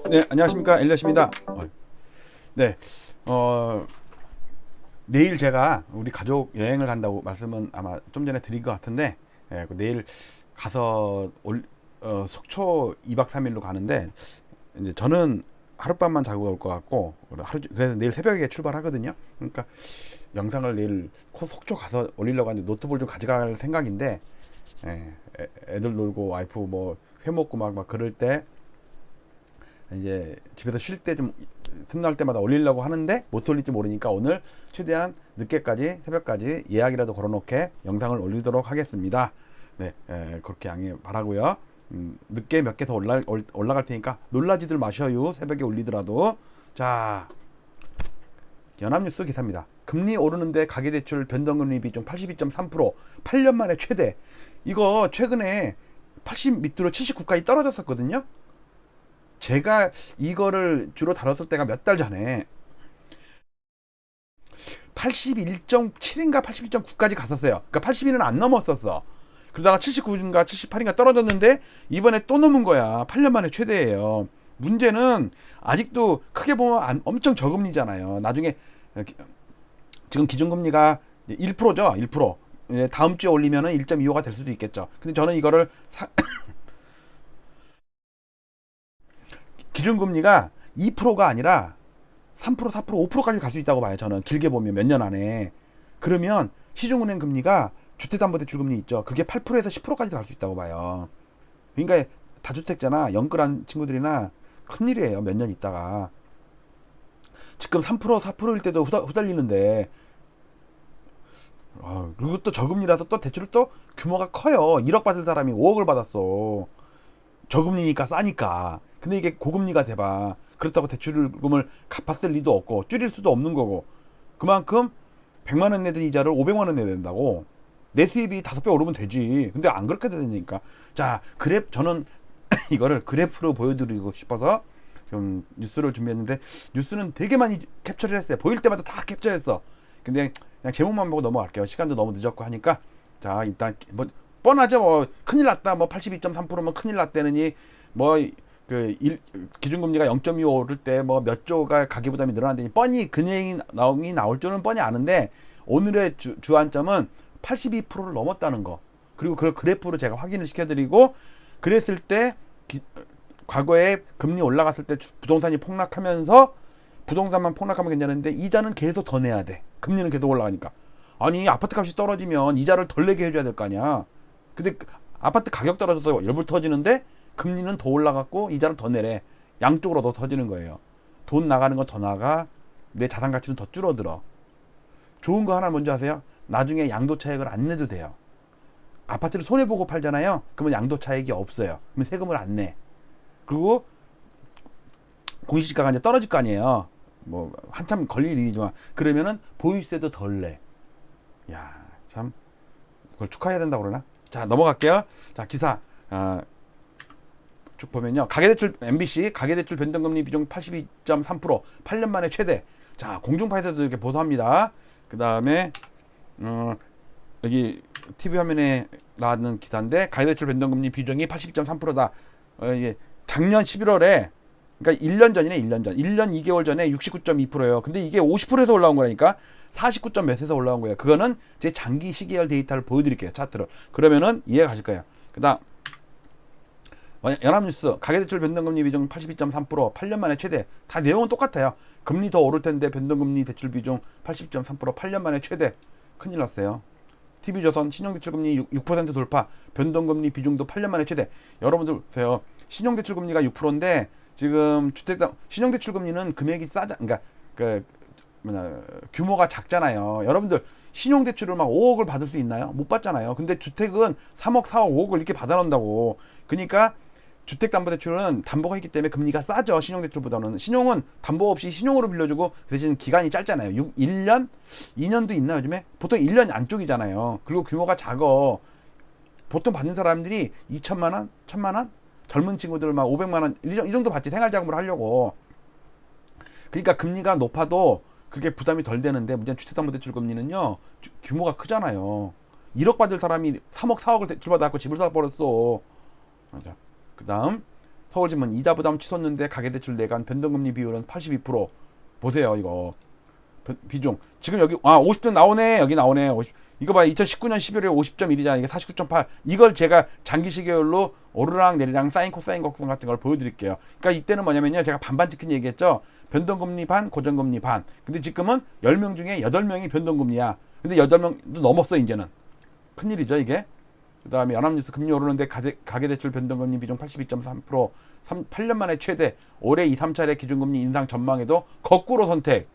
네, 안녕하십니까, 엘리엇입니다. 네, 내일 제가 우리 가족 여행을 간다고 말씀은 아마 좀 전에 드린 것 같은데, 내일 가서 속초 2박 3일로 가는데, 이제 저는 하룻밤만 자고 올 것 같고, 그래서 내일 새벽에 출발하거든요. 그러니까 영상을 내일 속초 가서 올리려고 하는데 노트북을 좀 가져갈 생각인데, 애들 놀고 와이프 뭐 회 먹고 막 그럴 때 이제 집에서 쉴 때 좀 틈날 때마다 올리려고 하는데 못 올릴지 모르니까 오늘 최대한 늦게까지 새벽까지 예약이라도 걸어놓게 영상을 올리도록 하겠습니다. 네, 그렇게 양해 바라고요. 늦게 몇 개 더 올라갈 테니까 놀라지들 마셔요. 새벽에 올리더라도. 자, 연합뉴스 기사입니다. 금리 오르는데 가계대출 변동금리 비중 82.3%, 8년 만에 최대. 이거 최근에 80 밑으로 79까지 떨어졌었거든요. 제가 이거를 주로 다뤘을 때가 몇 달 전에 81.7인가 82.9까지 갔었어요. 그러니까 80인은 안 넘었었어. 그러다가 79인가 78인가 떨어졌는데 이번에 또 넘은 거야. 8년 만에 최대예요. 문제는 아직도 크게 보면 엄청 저금리잖아요. 나중에 지금 기준금리가 1%죠. 1%. 다음 주에 올리면은 1.25가 될 수도 있겠죠. 근데 저는 이거를 기준금리가 2%가 아니라 3%, 4%, 5%까지 갈 수 있다고 봐요. 저는 길게 보면 몇 년 안에. 그러면 시중은행 금리가 주택담보대출 금리 있죠. 그게 8%에서 10%까지 갈 수 있다고 봐요. 그러니까 다주택자나 영끌한 친구들이나 큰일이에요. 몇 년 있다가. 지금 3%, 4%일 때도 후달리는데 그리고 또 저금리라서 또 대출을 또 규모가 커요. 1억 받을 사람이 5억을 받았어. 저금리니까 싸니까. 근데 이게 고금리가 돼봐. 그렇다고 대출금을 갚았을 리도 없고 줄일 수도 없는 거고. 그만큼 100만 원 내던 이자를 500만 원 내야 된다고. 내 수입이 5배 오르면 되지. 근데 안 그렇게 되니까. 자, 저는 이거를 그래프로 보여드리고 싶어서 좀 뉴스를 준비했는데 뉴스는 되게 많이 캡처를 했어요. 보일 때마다 다 캡처했어. 근데 그냥 제목만 보고 넘어갈게요. 시간도 너무 늦었고 하니까. 자, 일단 뭐 뻔하죠. 뭐 큰일 났다. 뭐 82.3%면 큰일 났다느니 뭐 기준금리가 0.25 오를 때 뭐 몇 조가 가계부담이 늘어난다니 뻔히 금액이 나올 줄은 뻔히 아는데 오늘의 주안점은 82%를 넘었다는 거. 그리고 그걸 그래프로 제가 확인을 시켜드리고 그랬을 때 과거에 금리 올라갔을 때 부동산이 폭락하면서 부동산만 폭락하면 괜찮은데 이자는 계속 더 내야 돼. 금리는 계속 올라가니까. 아니 아파트 값이 떨어지면 이자를 덜 내게 해줘야 될 거 아니야. 근데 아파트 가격 떨어져서 열불 터지는데 금리는 더 올라갔고 이자를 더 내래. 양쪽으로 더 터지는 거예요. 돈 나가는 건 더 나가. 내 자산 가치는 더 줄어들어. 좋은 거 하나 먼저 하세요. 나중에 양도 차익을 안 내도 돼요. 아파트를 손해보고 팔잖아요. 그러면 양도 차익이 없어요. 그러면 세금을 안 내. 그리고 공시지가가 이제 떨어질 거 아니에요. 뭐 한참 걸릴 일이지만 그러면은 보유세도 덜 내. 야, 참 그걸 축하해야 된다고 그러나? 자, 넘어갈게요. 자, 기사 쭉 보면요. 가계대출 MBC 가계대출 변동금리 비중 82.3% 8년 만에 최대. 자, 공중파에서도 이렇게 보도합니다. 그 다음에 여기 TV 화면에 나왔는 기사인데 가계대출 변동금리 비중이 82.3%다. 이게 작년 11월에 그러니까 1년 전이네. 1년 전. 1년 2개월 전에 69.2%예요. 근데 이게 50%에서 올라온 거라니까. 49. 몇에서 올라온 거예요. 그거는 제 장기 시계열 데이터를 보여드릴게요. 차트를. 그러면은 이해가 가실 거예요. 그다음 연합뉴스 가계대출 변동금리 비중 82.3% 8년 만에 최대. 다 내용은 똑같아요. 금리 더 오를 텐데 변동금리 대출 비중 80.3% 8년 만에 최대. 큰일 났어요. TV조선 신용대출금리 6% 돌파. 변동금리 비중도 8년 만에 최대. 여러분들 보세요. 신용대출금리가 6%인데 지금 신용대출금리는 금액이 그러니까 규모가 작잖아요. 여러분들 신용대출을 막 5억을 받을 수 있나요? 못 받잖아요. 근데 주택은 3억, 4억, 5억을 이렇게 받아놓는다고. 그러니까 주택담보대출은 담보가 있기 때문에 금리가 싸죠. 신용대출보다는. 신용은 담보 없이 신용으로 빌려주고 그 대신 기간이 짧잖아요. 1년? 2년도 있나 요즘에? 보통 1년 안쪽이잖아요. 그리고 규모가 작어. 보통 받는 사람들이 2천만 원? 1천만 원? 젊은 친구들 막 500만 원 이 정도 받지. 생활자금으로 하려고. 그러니까 금리가 높아도 그게 부담이 덜 되는데 문제는 주택담보대출 금리는요. 규모가 크잖아요. 1억 받을 사람이 3억 4억을 대출받아갖고 집을 사버렸어. 맞아. 그 다음 서울신문 이자 부담 치솟는데 가계대출 내간 변동금리 비율은 82%. 보세요 이거 비중. 지금 여기 50점 나오네. 여기 나오네. 50. 이거 봐. 2019년 11월 50.1이잖아. 이게 49.8. 이걸 제가 장기 시계열로 오르락 내리락 사인 코사인 곡선 같은 걸 보여드릴게요. 그러니까 이때는 뭐냐면요. 제가 반반 찍힌 얘기했죠. 변동금리 반, 고정금리 반. 근데 지금은 10명 중에 8명이 변동금리야. 근데 8명도 넘었어 이제는. 큰일이죠 이게. 그 다음에 연합뉴스 금리 오르는데 가계대출 변동금리 비중 82.3%. 8년 만에 최대. 올해 2, 3차례 기준금리 인상 전망에도 거꾸로 선택.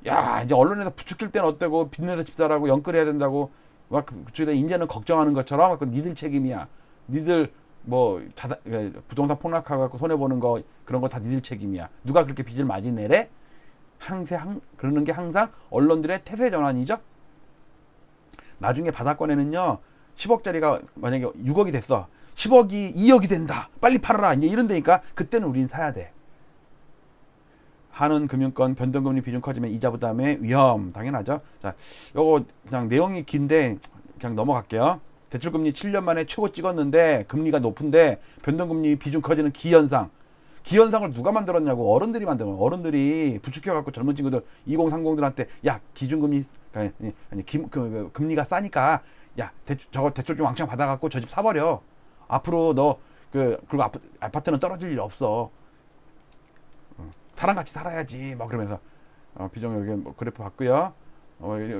야 이제 언론에서 부추길 때는 어때고 빚내서 집사라고 연끌해야 된다고 막 그쪽에다 이제는 걱정하는 것처럼 니들 책임이야. 니들 뭐 부동산 폭락하고 손해보는 거 그런 거 다 니들 책임이야. 누가 그렇게 빚을 많이 내래? 그러는 게 항상 언론들의 태세 전환이죠. 나중에 바닥권에는요 10억짜리가 만약에 6억이 됐어. 10억이 2억이 된다. 빨리 팔아라. 이제 이런 데니까 그때는 우린 사야 돼. 한은금융권 변동금리 비중 커지면 이자 부담의 위험. 당연하죠. 자, 요거 그냥 내용이 긴데 그냥 넘어갈게요. 대출금리 7년 만에 최고 찍었는데 금리가 높은데 변동금리 비중 커지는 기현상. 기현상을 누가 만들었냐고. 어른들이 만든 거예요. 어른들이 부추겨갖고 젊은 친구들 2030들한테 야 기준금리 금리가 싸니까 야 저거 대출 좀 왕창 받아갖고 저 집 사버려. 앞으로 너 그리고 아파트는 떨어질 일 없어. 사람같이 살아야지 막 그러면서 비중 여기 뭐 그래프 봤고요.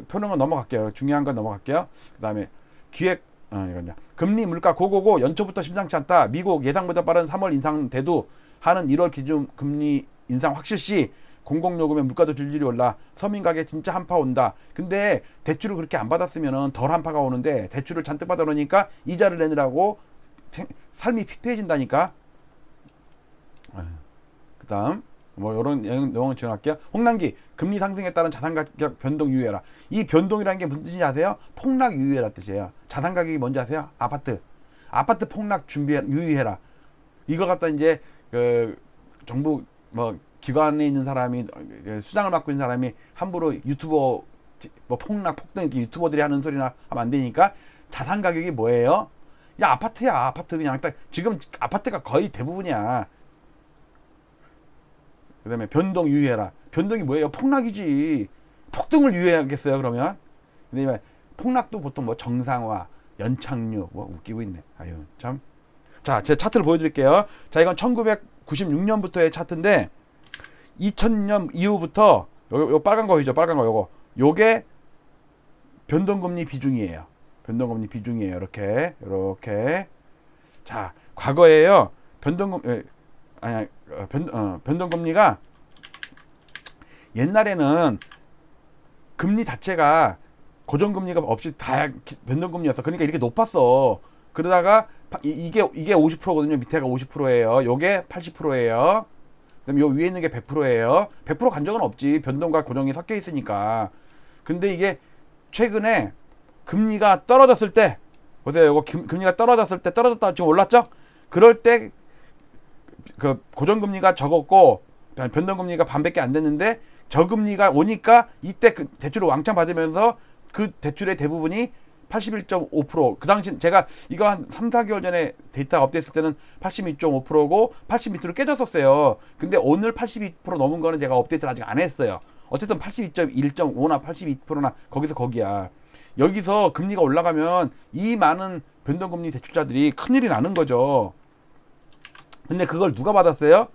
표는 넘어갈게요. 중요한 건 넘어갈게요. 그 다음에 기획 이건요. 금리 물가 고고고 연초부터 심상치 않다. 미국 예상보다 빠른 3월 인상 대두. 하는 1월 기준 금리 인상 확실 시 공공요금의 물가도 줄줄이 올라 서민 가게 진짜 한파 온다. 근데 대출을 그렇게 안 받았으면 덜 한파가 오는데 대출을 잔뜩 받아 놓으니까 이자를 내느라고 삶이 피폐해진다니까. 그 다음 뭐 이런 내용을 지원할게요. 홍남기 금리 상승에 따른 자산 가격 변동 유의해라. 이 변동이라는 게 무슨 뜻인지 아세요? 폭락 유의해라 뜻이에요. 자산 가격이 뭔지 아세요? 아파트 폭락 유의해라. 이걸 갖다 이제 그 정부 뭐 기관에 있는 사람이 수장을 맡고 있는 사람이 함부로 유튜버 뭐 폭등 이렇게 유튜버들이 하는 소리나 하면 안 되니까 자산 가격이 뭐예요? 야 아파트야. 아파트 그냥 딱 지금 아파트가 거의 대부분이야. 그 다음에 변동 유의해라. 변동이 뭐예요? 폭락이지. 폭등을 유의하겠어요 그러면? 근데 폭락도 보통 뭐 정상화, 연착륙 뭐 웃기고 있네. 아유 참. 자, 제 차트를 보여드릴게요. 자, 이건 1996년부터의 차트인데 2000년 이후부터 요 빨간 거 보이죠? 빨간 거 요거. 요게 변동금리 비중이에요. 변동금리 비중이에요. 이렇게. 자, 과거에요. 변동금리가 옛날에는 금리 자체가 고정금리가 없이 다 변동금리였어. 그러니까 이렇게 높았어. 그러다가 이게 50%거든요. 밑에가 50%예요. 요게 80%예요. 그다음에 요 위에 있는 게 100%예요. 100%간 적은 없지. 변동과 고정이 섞여 있으니까. 근데 이게 최근에 금리가 떨어졌을 때 보세요. 요거 금리가 떨어졌을 때 떨어졌다가 지금 올랐죠? 그럴 때 그 고정금리가 적었고 변동금리가 반밖에 안 됐는데 저금리가 오니까 이때 그 대출을 왕창 받으면서 그 대출의 대부분이 81.5%. 그 당시 제가 이거 한 3, 4개월 전에 데이터가 업데이트했을 때는 82.5%고 80 밑으로 깨졌었어요. 근데 오늘 82% 넘은 거는 제가 업데이트를 아직 안 했어요. 어쨌든 82.1.5나 82%나 거기야. 여기서 금리가 올라가면 이 많은 변동금리 대출자들이 큰일이 나는 거죠. 근데 그걸 누가 받았어요?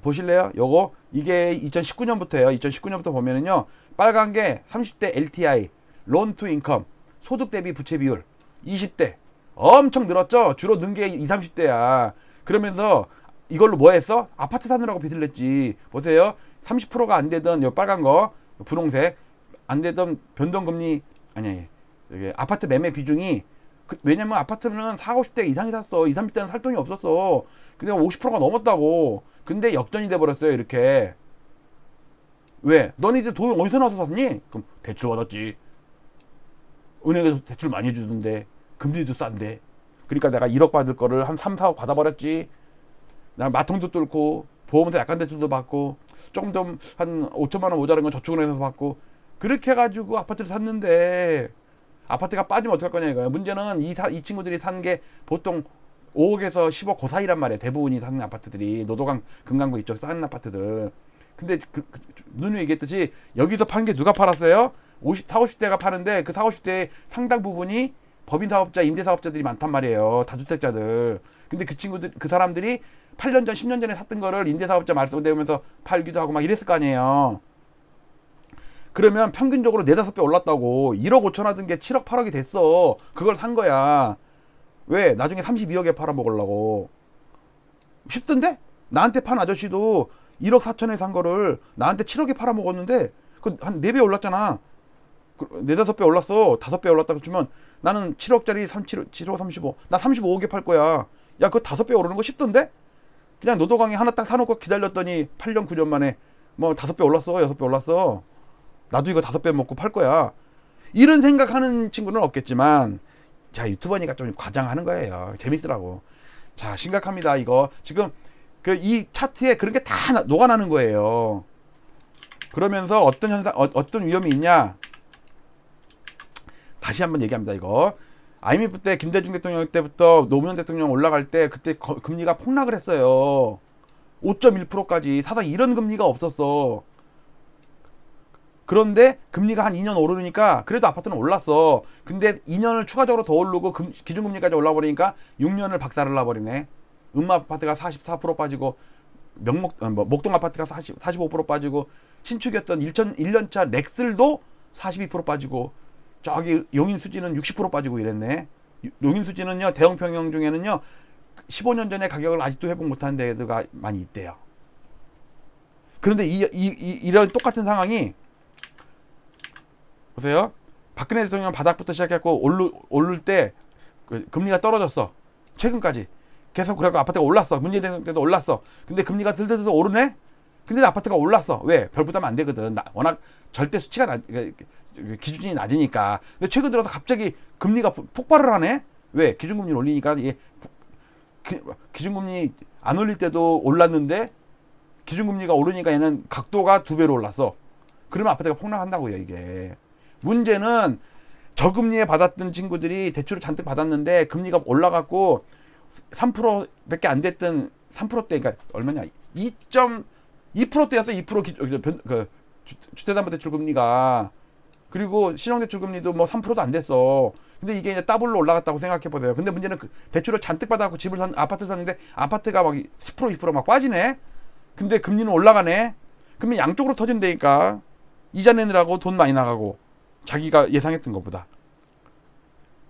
보실래요? 요거 이게 2019년부터예요. 2019년부터 보면은요. 빨간 게 30대 LTI, 론 투 인컴, 소득 대비 부채 비율 20대 엄청 늘었죠. 주로 는 게 20, 30대야. 그러면서 이걸로 뭐 했어? 아파트 사느라고 빚을 냈지. 보세요. 30%가 안 되던 요 빨간 거 분홍색 안 되던 변동금리 아니 여기 아파트 매매 비중이 왜냐면 아파트는 40, 50대 이상이 샀어. 20, 30대는 살 돈이 없었어. 근데 50%가 넘었다고. 근데 역전이 돼버렸어요. 이렇게. 왜? 너네들 돈 어디서 나서 샀니? 그럼 대출 받았지. 은행에서 대출 많이 해주던데 금리도 싼데. 그러니까 내가 1억 받을 거를 한 3, 4억 받아버렸지. 난 마통도 뚫고 보험도 약간 대출도 받고 조금 좀 한 5천만 원 모자란 건 저축은행에서 받고 그렇게 해가지고 아파트를 샀는데 아파트가 빠지면 어떡할 거냐 이거야. 문제는 이 친구들이 산 게 보통 5억에서 10억 그 사이란 말이에요. 대부분이 사는 아파트들이 노도강 금강구 이쪽 사는 아파트들. 근데 누누이 얘기했듯이 여기서 파는 게 누가 팔았어요? 40, 50대가 파는데 그 40, 50대의 상당 부분이 법인 사업자, 임대 사업자들이 많단 말이에요. 다주택자들. 근데 그 친구들, 그 사람들이 8년 전, 10년 전에 샀던 거를 임대 사업자 말소되면서 팔기도 하고 막 이랬을 거 아니에요. 그러면 평균적으로 4, 5배 올랐다고. 1억 5천 하던 게 7억, 8억이 됐어. 그걸 산 거야. 왜? 나중에 32억에 팔아먹으려고. 쉽던데? 나한테 판 아저씨도 1억 4천에 산 거를 나한테 7억에 팔아먹었는데 그 한 4배 올랐잖아. 4, 5배 올랐어. 5배 올랐다고 치면 나는 7억짜리 7억 35. 나 35억에 팔 거야. 야, 그거 5배 오르는 거 쉽던데? 그냥 노도강에 하나 딱 사놓고 기다렸더니 8년, 9년 만에 뭐 5배 올랐어. 6배 올랐어. 나도 이거 5배 먹고 팔 거야. 이런 생각하는 친구는 없겠지만, 자, 유튜버니까 좀 과장하는 거예요. 재밌으라고. 자, 심각합니다. 이거 지금 그 이 차트에 그런 게 다 녹아나는 거예요. 그러면서 어떤 현상, 어떤 위험이 있냐? 다시 한번 얘기합니다. 이거 IMF 때 김대중 대통령 때부터 노무현 대통령 올라갈 때 그때 금리가 폭락을 했어요. 5.1%까지. 사실 이런 금리가 없었어. 그런데 금리가 한 2년 오르니까 그래도 아파트는 올랐어. 근데 2년을 추가적으로 더 오르고 기준금리까지 올라버리니까 6년을 박살을 나버리네. 음마 아파트가 44% 빠지고 목동 아파트가 45% 빠지고 신축이었던 1년차 렉슬도 42% 빠지고 저기 용인 수지는 60% 빠지고 이랬네. 용인 수지는요, 대형 평형 중에는요 15년 전에 가격을 아직도 회복 못한 데가 많이 있대요. 그런데 이런 똑같은 상황이 보세요. 박근혜 대통령 바닥부터 시작했고 오를 때 금리가 떨어졌어. 최근까지 계속 그래서 아파트가 올랐어. 문재인 대통령 때도 올랐어. 근데 금리가 들들들 오르네. 근데 아파트가 올랐어. 왜? 별 부담 안 되거든. 워낙 절대 수치가 기준이 낮으니까. 근데 최근 들어서 갑자기 금리가 폭발을 하네. 왜? 기준금리를 올리니까 기준금리 안 올릴 때도 올랐는데 기준금리가 오르니까 얘는 각도가 2배로 올랐어. 그러면 아파트가 폭락한다고요. 이게 문제는 저금리에 받았던 친구들이 대출을 잔뜩 받았는데 금리가 올라갔고 3%밖에 안 됐던 3%대, 그러니까 얼마냐? 2.2%대였어. 2% 주택담보대출 금리가. 그리고 신용대출 금리도 뭐 3%도 안 됐어. 근데 이게 이제 더블로 올라갔다고 생각해 보세요. 근데 문제는 대출을 잔뜩 받아갖고 아파트 샀는데 아파트가 막 10% 20% 빠지네. 근데 금리는 올라가네. 그러면 양쪽으로 터진다니까. 이자 내느라고 돈 많이 나가고 자기가 예상했던 것보다.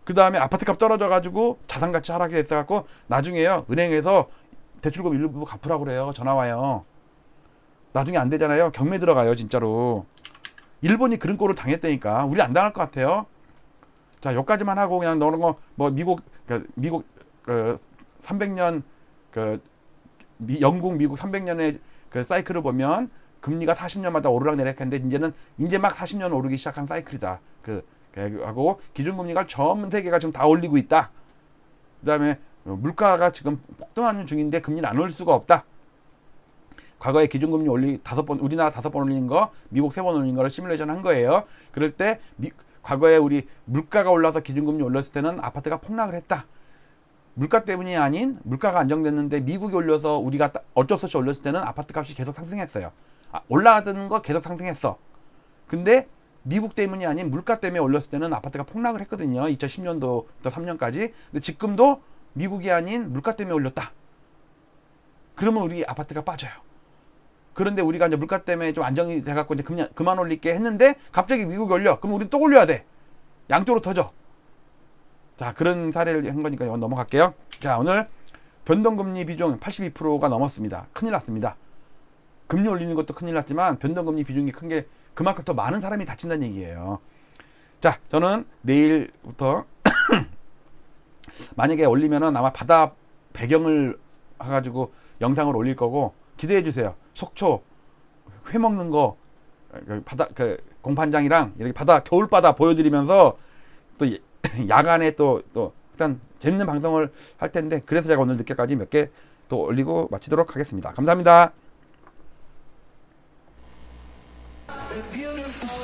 그 다음에 아파트값 떨어져가지고 자산가치 하락이 됐어갖고 나중에요 은행에서 대출금 일부 갚으라고 그래요. 전화 와요. 나중에 안 되잖아요. 경매 들어가요. 진짜로. 일본이 그런 꼴을 당했다니까. 우리 안 당할 것 같아요. 자, 여기까지만 하고 그냥 너는 거 뭐 미국 300년 영국 미국 300년의 그 사이클을 보면 금리가 40년마다 오르락내리락했는데 이제 막 40년 오르기 시작한 사이클이다. 하고 기준금리가 전 세계가 지금 다 올리고 있다. 그다음에 물가가 지금 폭등하는 중인데 금리는 안 올릴 수가 없다. 과거에 기준금리 우리나라 5번 올린 거, 미국 3번 올린 거를 시뮬레이션 한 거예요. 그럴 때 과거에 우리 물가가 올라서 기준금리 올렸을 때는 아파트가 폭락을 했다. 물가 때문이 아닌 물가가 안정됐는데 미국이 올려서 우리가 어쩔 수 없이 올렸을 때는 아파트 값이 계속 상승했어요. 올라가던 거 계속 상승했어. 근데 미국 때문이 아닌 물가 때문에 올렸을 때는 아파트가 폭락을 했거든요. 2010년도부터 3년까지. 근데 지금도 미국이 아닌 물가 때문에 올렸다. 그러면 우리 아파트가 빠져요. 그런데 우리가 이제 물가 때문에 좀 안정이 돼갖고 이제 그만 올릴게 했는데 갑자기 미국이 올려. 그럼 우리는 또 올려야 돼. 양쪽으로 터져. 자, 그런 사례를 한 거니까 넘어갈게요. 자, 오늘 변동금리 비중 82%가 넘었습니다. 큰일 났습니다. 금리 올리는 것도 큰일 났지만 변동금리 비중이 큰 게 그만큼 더 많은 사람이 다친다는 얘기예요. 자, 저는 내일부터 만약에 올리면은 아마 바다 배경을 해가지고 영상을 올릴 거고 기대해 주세요. 속초 회 먹는 거 바다 공판장이랑 이렇게 겨울바다 보여드리면서 또 야간에 또 일단 재밌는 방송을 할 텐데 그래서 제가 오늘 늦게까지 몇 개 또 올리고 마치도록 하겠습니다. 감사합니다. Beautiful.